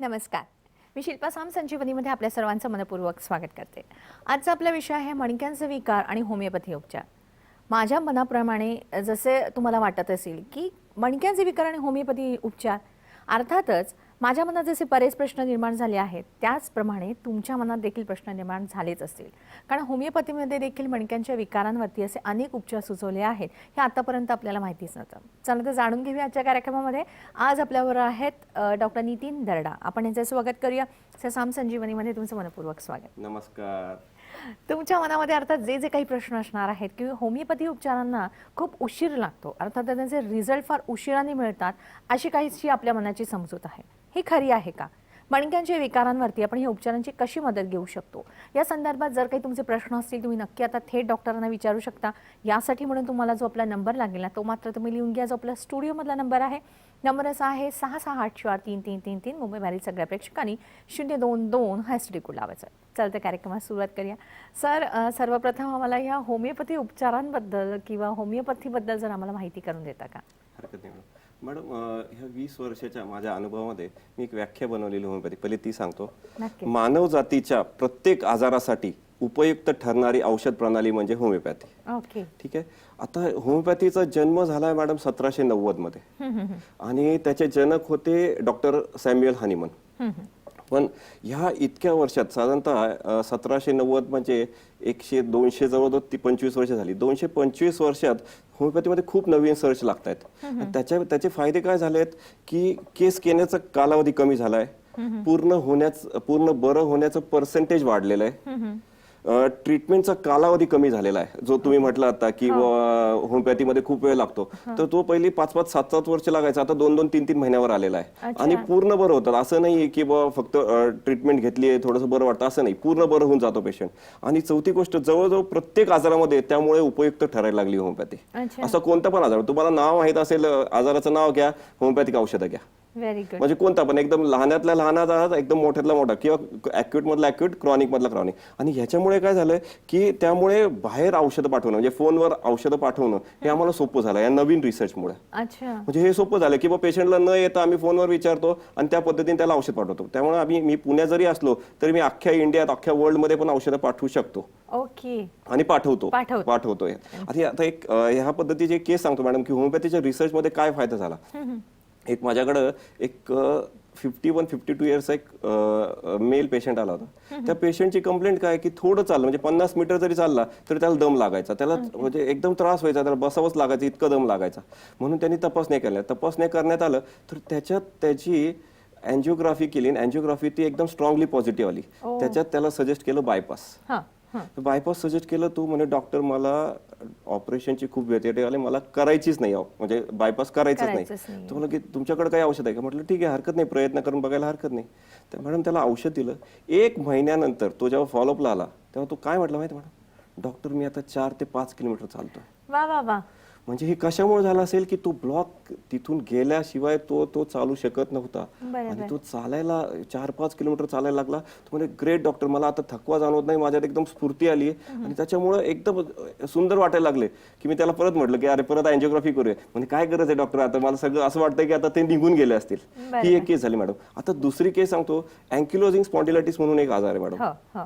नमस्कार. मी शिल्पा साम संजीवनीमध्ये आपल्या सर्वांचं मनपूर्वक स्वागत करते. आजचा आपला विषय आहे मणक्यांचे विकार आणि होमिओपॅथी उपचार. माझ्या मनाप्रमाणे जसे तुम्हाला वाटत असेल की मणक्यांचे विकार आणि होमिओपॅथी उपचार, अर्थातच माझ्या मनात जसे बरेच प्रश्न निर्माण झाले आहेत त्याचप्रमाणे तुमच्या मनात देखील प्रश्न निर्माण झालेच असतील. कारण होमिओपॅथीमध्ये देखील मणक्यांच्या विकारांवरती असे अनेक उपचार सुचवले आहेत हे आतापर्यंत आपल्याला माहितीच नव्हतं. चला तर जाणून घेऊया आजच्या कार्यक्रमामध्ये. आज आपल्याबरोबर आहेत डॉक्टर नितीन दर्डा. आपण यांचं स्वागत करूया. साम संजीवनीमध्ये तुमचं मनपूर्वक स्वागत. नमस्कार. तुमच्या मनामध्ये अर्थात जे जे काही प्रश्न असणार आहेत की होमिओपॅथी उपचारांना खूप उशीर लागतो, अर्थात त्यांचे रिझल्ट फार उशिराने मिळतात, अशी काहीशी आपल्या मनाची समजूत आहे. ही खरी आहे का? मणक्यांच्या विकारांवरती आपण या उपचारांची कशी मदत घेऊ शकतो या संदर्भात जर काही तुमचे प्रश्न असतील तुम्ही नक्की आता थेट डॉक्टरांना विचारू शकता. यासाठी म्हणून तुम्हाला जो आपला नंबर लागेल ना तो मात्र तुम्ही लिहून घ्या. जो आपला स्टुडिओमधला नंबर आहे, नंबर असा आहे 66843333. मुंबईबाहेरील सगळ्या प्रेक्षकांनी 022 हा एसटीडी कोड लावायचा. चलते कार्यक्रमात सुरुवात करूया. सर, सर्वप्रथम आम्हाला या होमिओपॅथी उपचारांबद्दल किंवा होमिओपॅथीबद्दल जर आम्हाला माहिती करून देता का? हरकत नाही मॅडम. ह्या 20 वर्षाच्या माझ्या अनुभवामध्ये मी एक व्याख्या बनवलेली होमिओपॅथी, पहिले ती सांगतो. मानव जातीच्या प्रत्येक आजारासाठी उपयुक्त ठरणारी औषध प्रणाली म्हणजे होमिओपॅथी. ओके, ठीक आहे. आता होमिओपॅथीचा जन्म झालाय मॅडम 1790 मध्ये आणि त्याचे जनक होते डॉक्टर सॅम्युअल हनीमन. पण ह्या इतक्या वर्षात साधारणतः 1790 म्हणजे 100-200 जवळ 25 वर्ष झाली. 225 वर्षात होमिओपॅथीमध्ये खूप नवीन सर्च लागत आहेत. त्याचे फायदे काय झालेत की केस येण्याचा कालावधी कमी झालाय, पूर्ण बरं होण्याचं पर्सेंटेज वाढलेलं आहे, ट्रीटमेंटचा कालावधी कमी झालेला आहे. जो तुम्ही म्हटला आता की होमिओपॅथीमध्ये खूप वेळ लागतो, तर तो पहिली 5-5, 7-7 वर्ष लागायचा, आता 2-2, 3-3 महिन्यावर आलेला आहे. आणि पूर्ण बरं होतं. असं नाही की फक्त ट्रीटमेंट घेतली आहे थोडंसं बरं वाटतं, असं नाही, पूर्ण बरं होऊन जातो पेशंट. आणि चौथी गोष्ट, जवळजवळ प्रत्येक आजारामध्ये त्यामुळे उपयुक्त ठरायला लागली होमिओपॅथी. असं कोणता पण आजार तुम्हाला नाव माहित असेल, आजाराचं नाव घ्या, होमिओपॅथिक औषधं घ्या. म्हणजे कोणता पण, एकदम लहानातला लहान आजार, एकदम मोठ्यातला मोठा, किंवा ऍक्यूट मधला ऍक्यूट, क्रॉनिक मधला क्रॉनिक. आणि ह्याच्यामुळे काय झालंय की त्यामुळे बाहेर औषधं पाठवणं, म्हणजे फोनवर औषधं पाठवणं हे आम्हाला सोपं झालं या नवीन रिसर्चमुळे. म्हणजे हे सोपं झालं की पेशंटला न येता आम्ही फोनवर विचारतो आणि त्या पद्धतीने त्याला औषध पाठवतो. त्यामुळे मी पुण्यात जरी असलो तरी मी अख्ख्या इंडियात, अख्ख्या वर्ल्ड मध्ये पण औषधं पाठवू शकतो. ओके. आणि पाठवतोय. आता एक ह्या पद्धतीचे केस सांगतो मॅडम की होमिओपॅथीच्या रिसर्चमध्ये काय फायदा झाला. एक माझ्याकडं एक 51-52 इयर्स एक मेल पेशंट आला होता. त्या पेशंटची कंप्लेंट काय की थोडं चाललं, म्हणजे 50 मीटर जरी चालला तरी त्याला दम लागायचा, त्याला म्हणजे एकदम त्रास व्हायचा, त्याला बसावंच लागायचं, इतकं दम लागायचा. म्हणून त्यांनी तपासणी करण्यात आलं, तर त्याची अँजिओग्राफी केली. अँजिओग्राफी ती एकदम स्ट्रॉंगली पॉझिटिव्ह आली. त्याच्यात त्याला सजेस्ट केलं बायपास. बायपास सजेस्ट केलं. तू म्हणे डॉक्टर मला ऑपरेशनची खूप व्यत्यय आले, मला करायचीच नाही, म्हणजे बायपास करायचंच नाही. तुम्हाला की तुमच्याकडे काही औषध आहे का? म्हटलं ठीक आहे, हरकत नाही, प्रयत्न करून बघायला हरकत नाही. तर मॅडम त्याला औषध दिलं. 1 महिन्यानंतर तो जेव्हा फॉलोअपला आला तेव्हा तो काय म्हटला माहिती मॅडम, डॉक्टर मी आता 4 ते 5 किलोमीटर चालतोय. वा वा वा. म्हणजे हे कशामुळे झालं असेल की तो ब्लॉक तिथून गेल्याशिवाय तो चालू शकत नव्हता. आणि तो चालायला 4-5 किलोमीटर चालायला लागला. तो म्हणजे ग्रेट डॉक्टर, मला आता थकवा जाणवत नाही, माझ्यात एकदम स्फूर्ती आली आहे. आणि त्याच्यामुळे एकदम सुंदर वाटायला लागले की मी त्याला परत म्हटलं की अरे परत अँजिओग्राफी करूया. म्हणजे काय गरज आहे डॉक्टर, आता मला सगळं असं वाटतंय की आता ते निघून गेले असतील. ही एक केस झाली मॅडम. आता दुसरी केस सांगतो. अँकिलोजिंग स्पॉन्डिलायटिस म्हणून एक आजार आहे मॅडम.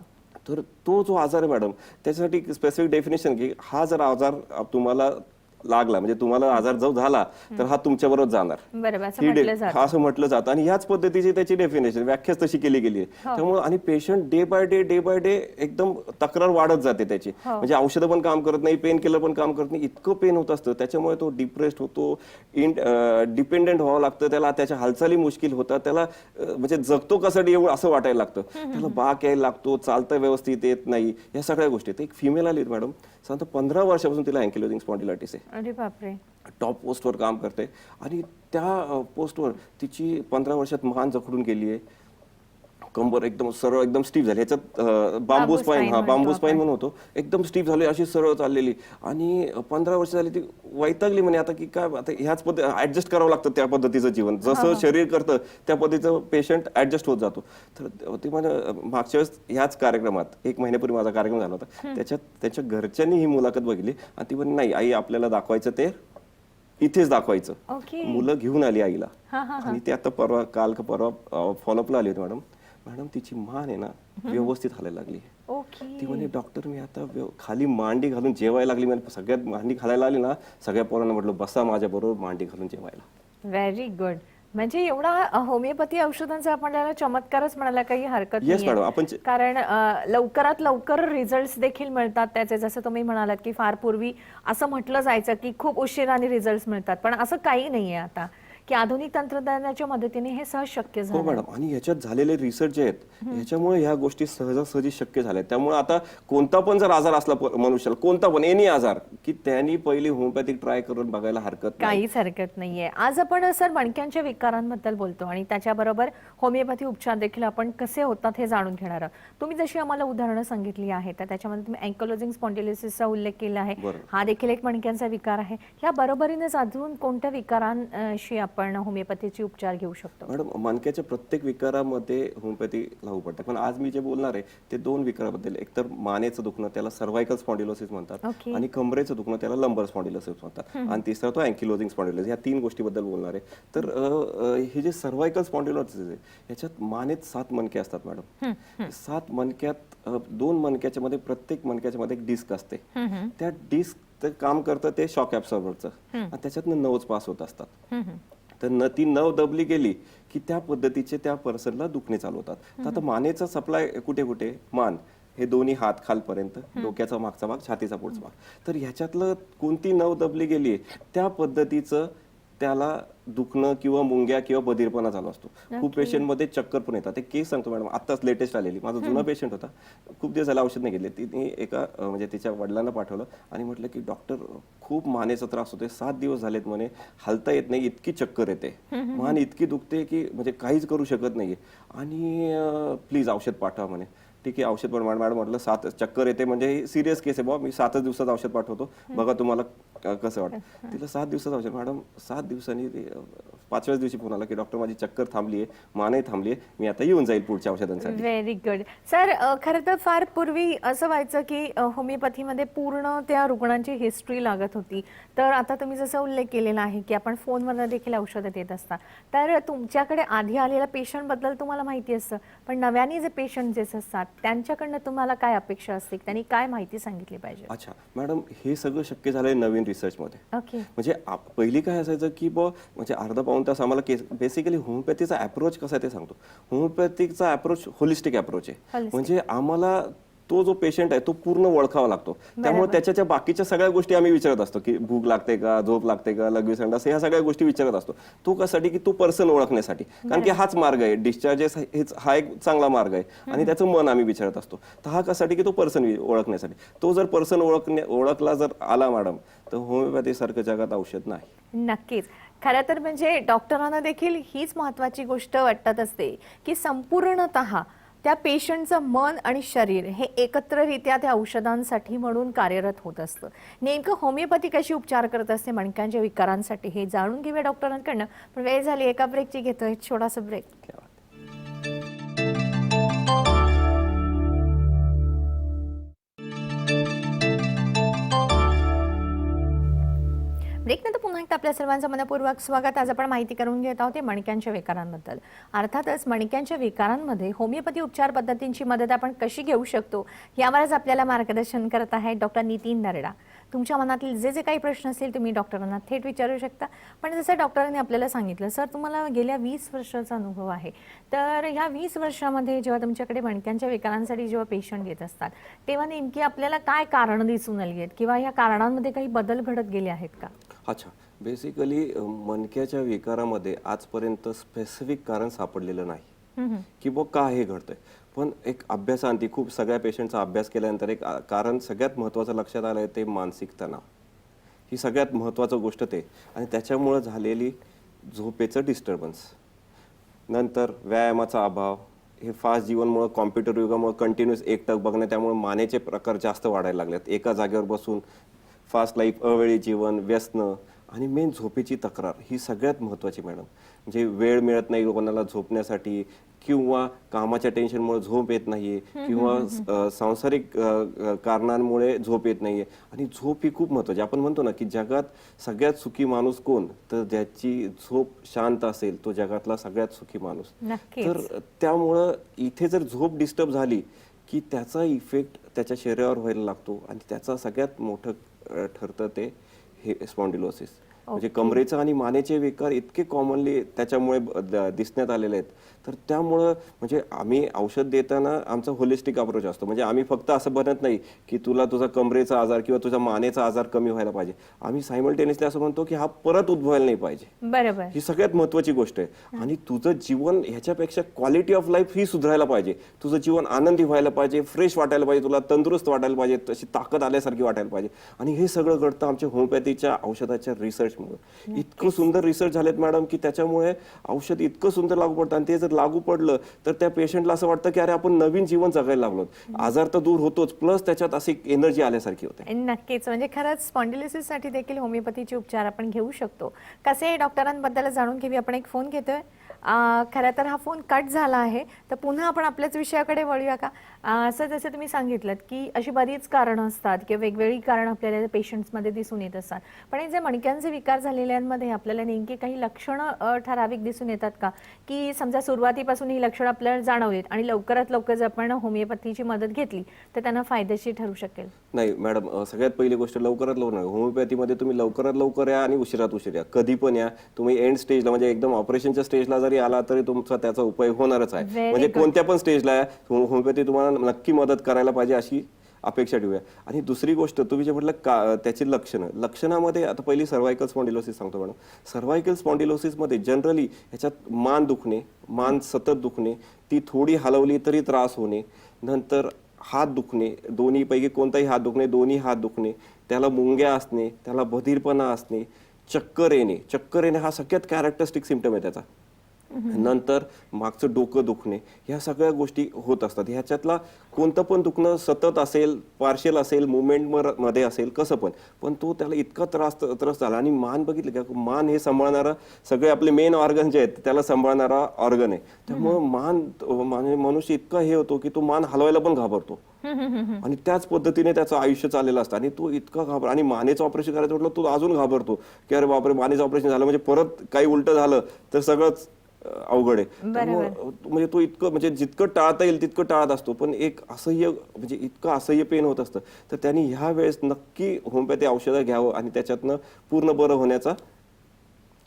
तर तो जो आजार आहे मॅडम, त्याच्यासाठी स्पेसिफिक डेफिनेशन की हा जर आजार तुम्हाला लागला, म्हणजे तुम्हाला आजार जो झाला तर हा तुमच्या बरोबर जाणार, असं म्हटलं जातं. आणि याच पद्धतीची त्याची डेफिनेशन, व्याख्याच तशी केली गेली आहे. त्यामुळे आणि पेशंट डे बाय डे एकदम तक्रार वाढत जाते त्याची. म्हणजे औषधं पण काम करत नाही, पेन किलर पण काम करत नाही, इतकं पेन होत असतं. त्याच्यामुळे तो डिप्रेस्ड होतो, डिपेंडेंट व्हावं लागतं त्याला, त्याच्या हालचाली मुश्किल होतात, त्याला म्हणजे जगतो कसं एवढं असं वाटायला लागतं. त्याला बाक यायला लागतो, चालता व्यवस्थित येत नाही, या सगळ्या गोष्टी. एक फिमेल आली मॅडम, सांगतो 15 वर्षापासून तिला अँकिलोजिंग स्पॉन्डिलायटिस आहे. अरे बापरे. टॉप पोस्टवर काम करते. आणि त्या पोस्टवर तिची 15 वर्षात मान जखडून गेली आहे, कंबर एकदम सरळ, एकदम स्टीफ झाली. ह्याच्यात बांबू स्पाईन म्हणून होतो, एकदम स्टीफ झाली, अशी सरळ चाललेली. आणि 15 वर्ष झाली, ती वैतागली म्हणे आता की काय, आता ह्याच पद्धती ऍडजस्ट करावं लागतं त्या पद्धतीचं जीवन, जसं शरीर करतं त्या पद्धतीचं पेशंट ऍडजस्ट होत जातो. तर ती म्हणजे मागच्या वेळेस ह्याच कार्यक्रमात 1 महिन्यापूर्वी माझा कार्यक्रम झाला होता, त्याच्यात त्याच्या घरच्यांनी ही मुलाखत बघितली आणि ती म्हणे नाही आई, आपल्याला दाखवायचं ते इथेच दाखवायचं. ओके. मुलं घेऊन आली आईला हा हा आणि ते आता परवा काल का परवा फॉलोअपला आली होती मॅडम. मॅडम तिची मान आहे ना व्यवस्थित हालायला लागली. ओके. ती म्हणे डॉक्टर मी आता खाली मांडी घालून जेवायला लागली. म्हणजे सगळ्यात मांडी घालायला आली ना, सगळ्या पोरांना म्हटलं बसा माझ्या बरोबर मांडी घालून जेवायला. Very good. म्हणजे एवढा होमिओपॅथी औषधांचा आपल्याला चमत्कारच म्हणायला काही हरकत येस नाहीये. मॅडम. आपण कारण लवकरात लवकर रिझल्ट्स देखील मिळतात त्याचे. जसं तुम्ही म्हणालात की फार पूर्वी असं म्हटलं जायचं की खूप उशिराने रिझल्ट्स मिळतात, पण असं काही नाहीये आता, की आधुनिक तंत्रज्ञानाच्या मदतीने हे सहज शक्य हो झालं. मॅडम. आणि याच्यात झालेले रिसर्च जे आहेत ह्याच्यामुळे ह्या गोष्टी सहजासहजी शक्य झाल्या. त्यामुळे आता कोणता पण जर आजार असला मनुष्याला, कोणता पण एनी आजार, की त्यांनी पहिली होमिओपॅथिक ट्राय करून बघायला हरकत नाही. काहीच हरकत नाहीये. आज आपण सर मणक्यांच्या विकारांबद्दल बोलतो आणि त्याच्याबरोबर होमिओपॅथी उपचार देखील आपण कसे होतात हे जाणून घेणार आहोत. तुम्ही जशी आम्हाला उदाहरणं सांगितली आहेत तर त्याच्यामध्ये तुम्ही अँकोलोजिंग स्पॉन्डिलोसिसचा उल्लेख केला आहे. बरोबर. हा देखील एक मणक्यांचा विकार आहे. या बरोबरीनेच अजून कोणत्या विकारांशी आपण होमिओपॅथीचे उपचार घेऊ शकतो? मॅडम मणक्याच्या प्रत्येक विकारामध्ये होमिओपॅथी लागू पडते. पण आज मी जे बोलणार आहे ते दोन विकाराबद्दल. एक तर मानेचं दुखणं त्याला सर्वायकल स्पॉन्डिलोसिस म्हणतात ओके. आणि कमरेचं दुखणं त्याला लंबर स्पॉन्डिलोसिस म्हणतात. आणि तिसरा तो अँकिलोजिंग स्पॉन्डिलोसिस. या तीन गोष्टीबद्दल बोलणार आहे. तर हे जे सर्वायकल स्पॉन्डिलोसिस आहे याच्यात मानेत 7 मणके असतात मॅडम. 7 मणक्यात 2 मणक्याच्या मध्ये, प्रत्येक मणक्याच्या मध्ये एक डिस्क असते. त्या डिस्क काम करतं ते शॉक ॲब्सॉर्बरचं आणि त्याच्यातनं नर्व्हज पास होत असतात. तर ती नव दबली गेली की त्या पद्धतीचे त्या पर्सनला दुखणे चालू होतात. तर आता मानेचा सप्लाय कुठे कुठे, मान हे दोन्ही हात खालपर्यंत, डोक्याचा मागचा भाग, छातीचा पुढचा भाग. तर ह्याच्यातलं कोणती नव दबली गेली त्या पद्धतीचं त्याला दुखणं किंवा मुंग्या किंवा बधीरपणा चालू असतो. खूप पेशंटमध्ये चक्कर पण येतात. एक केस सांगतो मॅडम, आत्ताच लेटेस्ट आलेली. माझा जुना पेशंट होता, खूप दिवस झाला औषध नाही घेतले. तिने एका म्हणजे तिच्या वडिलांना पाठवलं आणि म्हटलं की डॉक्टर खूप मानेचा त्रास होतोय, 7 दिवस झालेत म्हणे, हलता येत नाही, इतकी चक्कर येते, मान इतकी दुखते की म्हणजे काहीच करू शकत नाहीये आणि प्लीज औषध पाठवा म्हणे. ठीक आहे औषध पण मॅडम म्हटलं 7 चक्कर येते म्हणजे सिरियस केस आहे बाबा, मी 7 दिवसात औषध पाठवतो, बघा तुम्हाला कसं वाटतं. तिला 7 दिवसात औषध. मॅडम 7 दिवसांनी 5व्याच दिवशी फोन आला की डॉक्टर माझी चक्कर थांबली आहे, मानही थांबली आहे, मी आता येऊन जाईल पुढच्या औषधांसाठी. Very good. सर खरं तर फार पूर्वी असं व्हायचं की होमिओपॅथीमध्ये पूर्ण त्या रुग्णांची हिस्ट्री लागत होती. तर आता तुम्ही जसं उल्लेख केलेला आहे की आपण फोनवर देखील औषधं देत असता. तर तुमच्याकडे आधी आलेल्या पेशंटबद्दल तुम्हाला माहिती असतं, पण नव्याने जे पेशंट जे असतात त्यांच्याकडनं तुम्हाला काय अपेक्षा असते, त्यांनी काय माहिती सांगितली पाहिजे? अच्छा मॅडम, हे सगळं शक्य झालंय नवीन रिसर्चमध्ये. ओके. म्हणजे पहिली काय असायचं की म्हणजे अर्धा पाऊण तास आम्हाला बेसिकली होमिओपॅथीचा अप्रोच कसा आहे ते सांगतो. होमिओपॅथीचा अप्रोच होलिस्टिक अप्रोच आहे. Holistic. म्हणजे आम्हाला तो जो पेशंट आहे तो पूर्ण ओळखावा लागतो. त्यामुळे त्याच्या बाकीच्या सगळ्या गोष्टी आम्ही विचारत असतो की भूक लागते का, झोप लागते का, लघवी संडास, ह्या सगळ्या गोष्टी विचारत असतो. तो कशासाठी की तो पर्सन ओळखण्यासाठी. कारण की हाच मार्ग आहे, डिस्चार्जेस हा एक चांगला मार्ग आहे आणि त्याचं मन आम्ही विचारत असतो. तर हा कशासाठी की तो पर्सन ओळखण्यासाठी. तो जर पर्सन ओळखला जर आला मॅडम, तर होमिओपॅथी सारखं जगात औषध नाही. नक्कीच. खरं तर म्हणजे डॉक्टरांना देखील हीच महत्त्वाची गोष्ट वाटत असते की संपूर्णतः त्या पेशंटचं मन आणि शरीर हे एकत्ररित्या त्या औषधांसाठी म्हणून कार्यरत होत असतं. नेमकं होमिओपॅथी कशी उपचार करत असते मणक्यांच्या विकारांसाठी हे जाणून घेऊया डॉक्टरांकडनं. पण वेळ झाली, एका ब्रेकची घेतोय, छोटासा ब्रेक. ब्रेकनंतर पुन्हा एकदा आपल्या सर्वांचं मनपूर्वक स्वागत. आज आपण माहिती करून घेत आहोत मणक्यांच्या विकारांबद्दल. अर्थातच मणक्यांच्या विकारांमध्ये होमिओपॅथी उपचार पद्धतींची मदत आपण कशी घेऊ शकतो यावरच आपल्याला मार्गदर्शन करत आहेत डॉक्टर नितीन नरडा. तुमच्या मनातील जे काही प्रश्न असतील तुम्ही डॉक्टरांना थेट विचारू शकता. पण जसं डॉक्टरांनी आपल्याला सांगितलं, सर तुम्हाला गेल्या 20 वर्षाचा अनुभव आहे, तर ह्या 20 वर्षामध्ये जेव्हा तुमच्याकडे मणक्यांच्या विकारांसाठी जेव्हा पेशंट येत असतात तेव्हा नेमकी आपल्याला काय कारणं दिसून आली आहेत किंवा या कारणांमध्ये काही बदल घडत गेले आहेत का? अच्छा, बेसिकली मणक्याच्या विकारामध्ये आजपर्यंत स्पेसिफिक कारण सापडलेलं नाही की का हे घडतंय. पण एक अभ्यासांती खूप सगळ्या पेशंटचा अभ्यास केल्यानंतर एक कारण सगळ्यात महत्त्वाचं लक्षात आलं ते मानसिक तणाव. ही सगळ्यात महत्त्वाचं गोष्ट ते. आणि त्याच्यामुळं झालेली झोपेचं डिस्टर्बन्स, नंतर व्यायामाचा अभाव, हे फास्ट जीवनमुळे, कॉम्प्युटर युगामुळे कंटिन्यूस एकटक बघणं, त्यामुळे मानेचे प्रकार जास्त वाढायला लागलेत. एका जागेवर बसून फास्ट लाईफ, अवेळी जीवन, व्यसन आणि मेन झोपेची तक्रार ही सगळ्यात महत्त्वाची मॅडम. म्हणजे वेळ मिळत नाही कोणाला झोपण्यासाठी किंवा कामाच्या टेन्शनमुळे झोप येत नाहीये किंवा सांसारिक कारणांमुळे झोप येत नाहीये. आणि झोप ही खूप महत्वाची. आपण म्हणतो ना की जगात सगळ्यात सुखी माणूस कोण, तर ज्याची झोप शांत असेल तो जगातला सगळ्यात सुखी माणूस. नक्कीच. तर त्यामुळं इथे जर झोप डिस्टर्ब झाली की त्याचा इफेक्ट त्याच्या शरीरावर व्हायला लागतो आणि त्याचा सगळ्यात मोठं ठरतं ते हे स्पॉन्डिलोसिस. म्हणजे कमरेचं आणि मानेचे विकार इतके कॉमनली त्याच्यामुळे दिसण्यात आलेले आहेत. तर त्यामुळं म्हणजे आम्ही औषध देताना आमचा होलिस्टिक अप्रोच असतो. म्हणजे आम्ही फक्त असं बनत नाही की तुला तुझा कमरेचा आजार किंवा तुझा मानेचा आजार कमी व्हायला पाहिजे. आम्ही सायमल्टेनियसली असं म्हणतो की हा परत उद्भवायला नाही पाहिजे. बरोबर. ही सगळ्यात महत्वाची गोष्ट आहे. आणि तुझं जीवन ह्याच्यापेक्षा क्वालिटी ऑफ लाईफ ही सुधारायला पाहिजे. तुझं जीवन आनंदी व्हायला पाहिजे, फ्रेश वाटायला पाहिजे, तुला तंदुरुस्त वाटायला पाहिजे, तशी ताकद आल्यासारखी वाटायला पाहिजे. आणि हे सगळं घडतं आमच्या होमिओपॅथीच्या औषधाच्या रिसर्चमुळे. इतकं सुंदर रिसर्च झालेत मॅडम की त्याच्यामुळे औषध इतकं सुंदर लागू पडतं. आणि ते जर लागू पडलं तर त्या पेशंटला असं वाटतं की अरे आपण नवीन जीवन जगायला लागलो. आजार तर दूर होतोच, प्लस त्याच्यात अशी एनर्जी आल्यासारखी होते. नक्कीच. म्हणजे खरंच स्पॉन्डिलोसिससाठी देखील होमिओपॅथीचे उपचार आपण घेऊ शकतो. कसे डॉक्टरांबद्दल जाणून घेऊया. आपण एक फोन घेतोय. खरं तर हा फोन कट झाला आहे, तर पुन्हा आपण आपल्याच विषयाकडे वळूया का? असं जसं तुम्ही सांगितलं की अशी बरीच कारणं असतात किंवा वेगवेगळी कारणं आपल्याला पेशंट्समध्ये दिसून येत असतात. पण हे जे मणक्यांचे विकार झालेल्यांमध्ये आपल्याला नेमकी काही लक्षणं ठराविक दिसून येतात का, की समजा सुरुवातीपासून ही लक्षणं आपल्याला जाणवलीत आणि लवकरात लवकर जर आपण होमिओपॅथीची मदत घेतली तर त्यांना फायदेशीर ठरू शकेल? नाही मॅडम, सगळ्यात पहिली गोष्ट लवकरात लवकर. होमिओपॅथीमध्ये तुम्ही लवकरात लवकर या आणि उशिरात उशीर या, कधी पण या. तुम्ही एंड स्टेजला म्हणजे एकदम ऑपरेशनच्या स्टेजला जरी आला तरी तुमचा त्याचा उपयोग होणारच आहे. Very म्हणजे good. कोणत्या पण स्टेजला होमिओपॅथी तुम्हाला नक्की मदत करायला पाहिजे अशी अपेक्षा ठेवूया. आणि दुसरी गोष्ट तुम्ही जे म्हटलं त्याची लक्षणामध्ये आता पहिली सर्व्हायकल स्पॉन्डिलोसिस सांगतो मॅडम. सर्व्हायकल स्पॉन्डिलोसिसमध्ये जनरली ह्याच्यात मान दुखणे, मान सतत दुखणे, ती थोडी हलवली तरी त्रास होणे, नंतर हात दुखणे, दोन्हीपैकी कोणताही हात दुखणे, दोन्ही हात दुखणे, त्याला मुंग्या असणे, त्याला बधिरपणा असणे, चक्कर येणे हा सगळ्यात कॅरेक्टरिस्टिक सिम्पटम आहे त्याचा. नंतर मागचं डोकं दुखणे, ह्या सगळ्या गोष्टी होत असतात. ह्याच्यातला कोणतं पण दुखणं सतत असेल, पार्शियल असेल, मुवमेंट मध्ये असेल, कसं पण तो त्याला इतका त्रास झाला. आणि मान बघितलं का, मान हे सांभाळणारा सगळे आपले मेन ऑर्गन जे आहेत त्याला सांभाळणारा ऑर्गन आहे. त्यामुळे मान मनुष्य इतका हे होतो की तो मान हलवायला पण घाबरतो. आणि त्याच पद्धतीने त्याचं आयुष्य चाललेलं असतं. आणि तो इतका घाबर, आणि मानेचं ऑपरेशन करायचं म्हटलं तो अजून घाबरतो की अरे बापरे, मानेचं ऑपरेशन झालं म्हणजे परत काही उलट झालं तर सगळंच अवघड आहे. म्हणजे तो इतकं म्हणजे जितकं टाळता येईल तितकं टाळत असतो. पण एक असह्य म्हणजे इतकं असह्य पेन होत असतं. तर त्यांनी ह्या वेळेस नक्की होमिओपॅथी औषधं घ्यावं आणि त्याच्यातनं पूर्ण बरं होण्याचा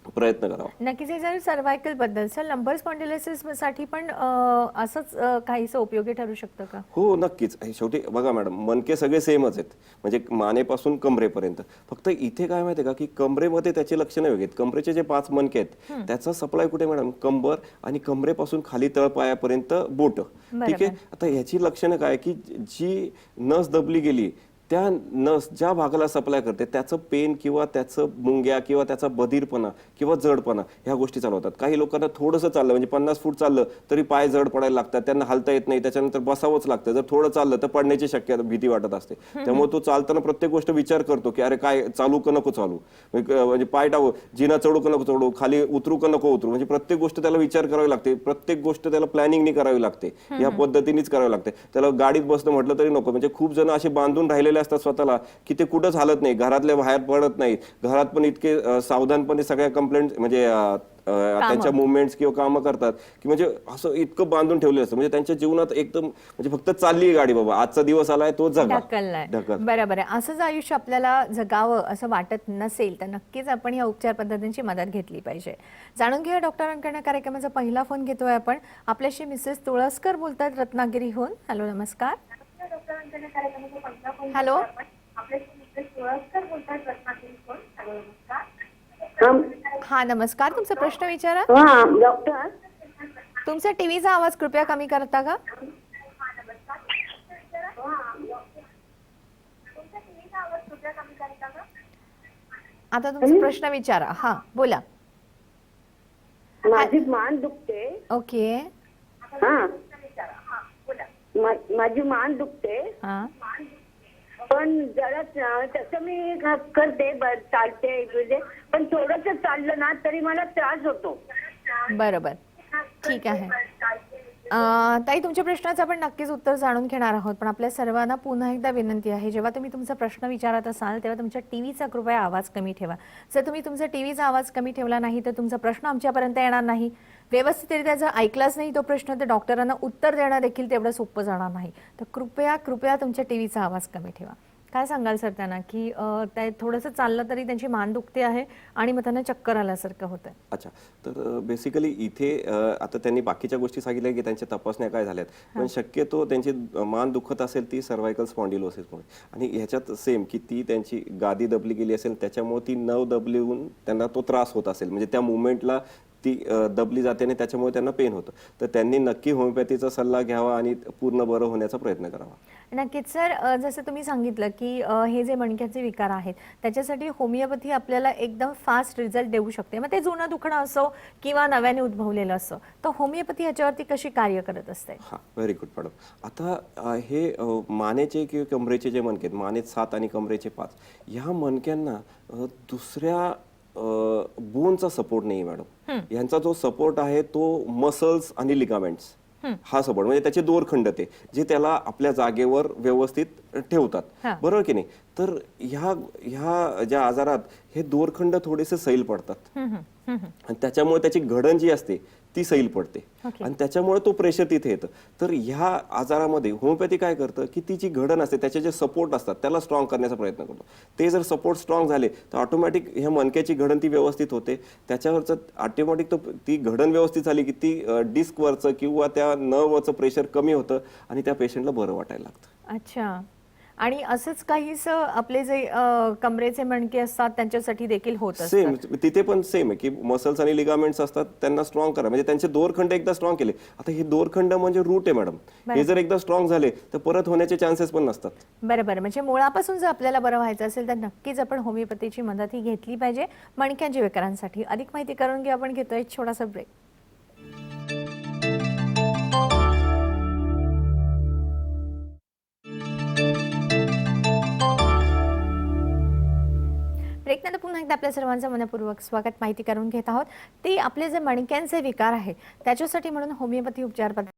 प्रयत्न करावा. नक्कीच. हे जर सर्व्हायकल बद्दल सर, लंबर स्पॉन्डिलोसिस साठी पण असंच काहीसं उपयोगी ठरू शकतं का? हो नक्कीच. शेवटी बघा मॅडम, मणके सगळे सेमच आहेत, म्हणजे मानेपासून कमरेपर्यंत. फक्त इथे काय माहितीये का की कमरेमध्ये त्याचे लक्षणं वेगळे आहेत. कमरेचे जे 5 मणके आहेत त्याचा सप्लाय कुठे मॅडम, कंबर आणि कमरेपासून खाली तळपायापर्यंत बोट. ठीक आहे. आता ह्याची लक्षणं काय की जी नस दबली गेली त्या नस ज्या भागाला सप्लाय करते त्याचं पेन किंवा त्याचं मुंग्या किंवा त्याचा बधीरपणा किंवा जडपणा ह्या गोष्टी चालू होतात. काही लोकांना थोडंसं चाललं म्हणजे 50 फूट चाललं तरी पाय जड पडायला लागतात, त्यांना हलता येत नाही, त्याच्यानंतर बसावंच लागतं. जर थोडं चाललं तर पडण्याची शक्यता, भीती वाटत असते. त्यामुळे तो चालताना प्रत्येक गोष्ट विचार करतो की अरे काय चालू का नको चालू, म्हणजे पाय टाकू, जिना चढू का नको चढू, खाली उतरू का नको उतरू, म्हणजे प्रत्येक गोष्ट त्याला विचार करावी लागते. प्रत्येक गोष्ट त्याला प्लॅनिंगनी करावी लागते, या पद्धतीनेच करावी लागते. त्याला गाडीत बसणं म्हटलं तरी नको. म्हणजे खूप जण असे बांधून राहिलेले असतात स्वतःला की ते कुठंच हालत नाही, घरातल्या बाहेर पडत नाही, घरात पण इतके सावधानपणे सगळ्या कंप्लेंट म्हणजे त्यांच्या मुवमेंट्स किंवा कामं करतात की म्हणजे असं इतकं बांधून ठेवलेलं असतं. म्हणजे त्यांच्या जीवनात एकदम म्हणजे फक्त चालली गाडी, बाबा आजचा दिवस आलाय तो जगा. बरोबर आहे. असं जर आयुष्य आपल्याला जगावं असं वाटत नसेल तर नक्कीच आपण या उपचार पद्धतींची मदत घेतली पाहिजे. जाणून घेऊया डॉक्टरांकडनं. कार्यक्रमाचा पहिला फोन घेतोय आपण. आपल्याशी मिसेस तुळसकर बोलतात रत्नागिरीहून. हॅलो, नमस्कार. हॅलो. हा नमस्कार, तुमचा प्रश्न विचारा. डॉक्टर, तुमचा टीव्हीचा आवाज कृपया कमी करता का? आता तुमचा प्रश्न विचारा. हा बोला. माझी मान दुखते. ओके. हा, माझी मान दुखते. हा, पण जरा तसं मी करते, चालते म्हणजे, पण थोडंसं चाललं ना तरी मला त्रास होतो. बरोबर. ठीक आहे. ताई, तुमच्या प्रश्नाचं आपण नक्कीच उत्तर जाणून घेणार आहोत, पण आपल्या सर्वांना पुन्हा एकदा विनंती आहे, जेव्हा तुम्ही तुमचा प्रश्न विचारत असाल तेव्हा तुमच्या टीव्हीचा कृपया आवाज कमी ठेवा. जर तुम्ही तुमचा टीव्हीचा आवाज कमी ठेवला नाही तर तुमचा प्रश्न आमच्यापर्यंत येणार नाही. व्यवस्थितरित्या जर ऐकलाच नाही तो प्रश्न तर डॉक्टरांना उत्तर देणं देखील तेवढं सोपं जाणार नाही. तर कृपया कृपया तुमच्या टीव्हीचा आवाज कमी ठेवा. काय सांगाल सर त्यांना की ते थोडंसं चाललं तरी त्यांची मान दुखते आहे आणि मग त्यांना चक्कर आल्यासारखं होतं? अच्छा, तर बेसिकली इथे आता त्यांनी बाकीच्या गोष्टी सांगितल्या की त्यांच्या तपासण्या काय झाल्यात, पण शक्यतो त्यांची मान दुखत असेल ती सर्व्हायकल स्पॉन्डिलोसिसमुळे, आणि ह्याच्यात सेम की ती त्यांची गादी दबली गेली असेल त्याच्यामुळे ती नव दबली होऊन त्यांना तो त्रास होत असेल, म्हणजे त्या मुवमेंटला ती दबली जाते आणि त्याच्यामुळे त्यांना पेन होतं. तर त्यांनी नक्की होमिओपॅथीचा सल्ला घ्यावा आणि पूर्ण बरं होण्याचा प्रयत्न करावा. नक्कीच सर. जसं तुम्ही सांगितलं की हे जे मणक्याचे विकार आहेत त्याच्यासाठी होमिओपॅथी आपल्याला एकदम फास्ट रिझल्ट देऊ शकते, मग ते जुनं दुखणं असो किंवा नव्याने उद्भवलेलं असो, तर होमिओपॅथी ह्याच्यावरती कशी कार्य करत असते? हां, व्हेरी गुड मॅडम. आता हे मानेचे किंवा कमरेचे जे मणके आहेत, मानेत 7 आणि कमरेचे 5, ह्या मणक्यांना दुसऱ्या बोनचा सपोर्ट नाही मॅडम. यांचा जो सपोर्ट आहे तो मसल्स आणि लिगामेंट्स हा सपोर्ट, म्हणजे त्याचे दोरखंड ते जे त्याला आपल्या जागेवर व्यवस्थित ठेवतात, बरोबर की नाही. तर ह्या ह्या ज्या आजारात हे दोरखंड थोडेसे सैल पडतात आणि त्याच्यामुळे त्याची घडण जी असते ती सैल पडते आणि त्याच्यामुळे तो प्रेशर तिथे येतं. तर ह्या आजारामध्ये होमिओपॅथी काय करतं की ती जी घडण असते त्याचे जे सपोर्ट असतात त्याला स्ट्रॉंग करण्याचा प्रयत्न करतो. ते जर सपोर्ट स्ट्रॉंग झाले तर ऑटोमॅटिक ह्या मणक्याची घडण ती व्यवस्थित होते. त्याच्यावरचं ऑटोमॅटिक ती घडण व्यवस्थित झाली की ती डिस्कवरचं किंवा त्या नर्ववरचं प्रेशर कमी होतं आणि त्या पेशंटला बरं वाटायला लागतं. अच्छा. आणि असंच काहीच आपले जे कमरेचे मणके असतात त्यांच्यासाठी देखील होत असतं? सेम, तिथे पण सेम आहे की मसल्स आणि लिगामेंट्स असतात त्यांना स्ट्रॉंग करा, म्हणजे त्यांचे दोरखंड एकदा स्ट्रॉंग केले. आता हे दोरखंड म्हणजे रूट आहे मॅडम, हे जर एकदा स्ट्रॉंग झाले तर परत होण्याचे चान्सेस पण नसतात. बरोबर. म्हणजे मुळापासून जर आपल्याला बरं व्हायचं असेल तर नक्कीच आपण होमिओपॅथीची मदत ही घेतली पाहिजे मणक्यांच्या विकारांसाठी. अधिक माहिती करून घेऊ. आपण घेतोय एक छोटासा ब्रेक. ब्रेकनंतर पुन्हा एकदा आपल्या सर्वांचं मनपूर्वक स्वागत. माहिती करून घेत आहोत ते आपले जे मणक्यांचे विकार आहेत त्याच्यासाठी म्हणून होमिओपॅथी उपचार पद्धती